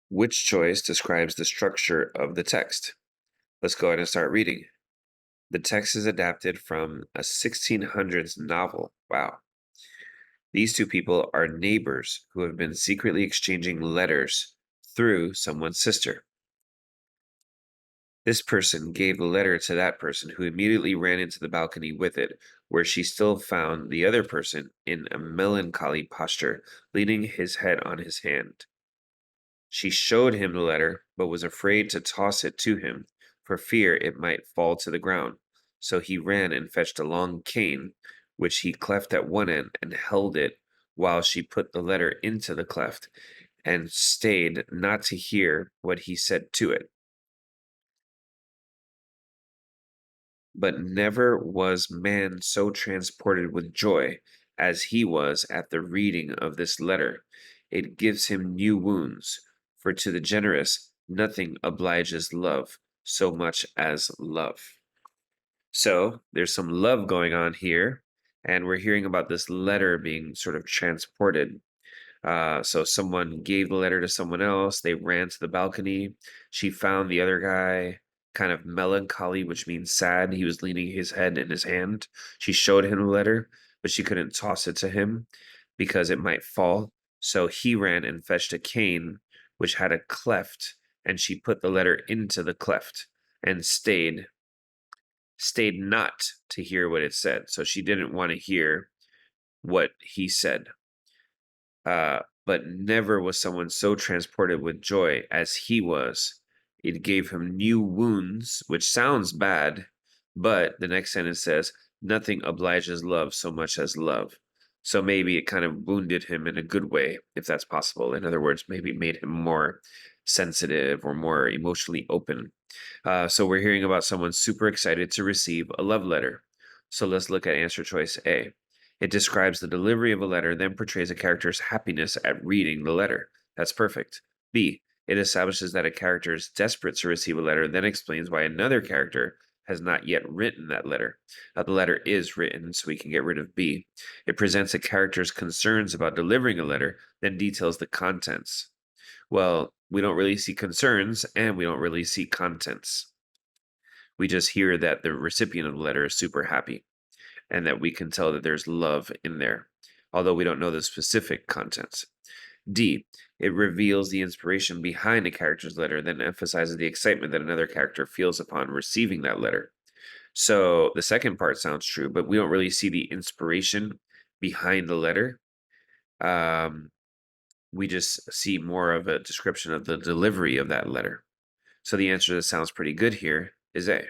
Which choice describes the structure of the text? Let's go ahead and start reading. The text is adapted from a 1600s novel. Wow. These two people are neighbors who have been secretly exchanging letters through someone's sister. This person gave the letter to that person, who immediately ran into the balcony with it, where she still found the other person in a melancholy posture, leaning his head on his hand. She showed him the letter, but was afraid to toss it to him, for fear it might fall to the ground. So he ran and fetched a long cane, which he cleft at one end, and held it while she put the letter into the cleft, and stayed not to hear what he said to it. But never was man so transported with joy as he was at the reading of this letter. It gives him new wounds, for to the generous nothing obliges love so much as love. So there's some love going on here, and we're hearing about this letter being sort of transported. So someone gave the letter to someone else. They ran to the balcony. She found the other guy kind of melancholy, which means sad. He was leaning his head in his hand. She showed him the letter, but she couldn't toss it to him because it might fall. So he ran and fetched a cane, which had a cleft, and she put the letter into the cleft and stayed not to hear what it said. So she didn't want to hear what he said. But never was someone so transported with joy as he was. It gave him new wounds, which sounds bad, but the next sentence says, nothing obliges love so much as love. So maybe it kind of wounded him in a good way, if that's possible. In other words, maybe made him more sensitive or more emotionally open. So we're hearing about someone super excited to receive a love letter. So let's look at answer choice A. It describes the delivery of a letter, then portrays a character's happiness at reading the letter. That's perfect. B. It establishes that a character is desperate to receive a letter, then explains why another character has not yet written that letter. The letter is written, so we can get rid of B. It presents a character's concerns about delivering a letter, then details the contents. Well, we don't really see concerns, and we don't really see contents. We just hear that the recipient of the letter is super happy, and that we can tell that there's love in there, although we don't know the specific contents. D. It reveals the inspiration behind a character's letter, then emphasizes the excitement that another character feels upon receiving that letter. So the second part sounds true, but we don't really see the inspiration behind the letter. We just see more of a description of the delivery of that letter. So the answer that sounds pretty good here is A.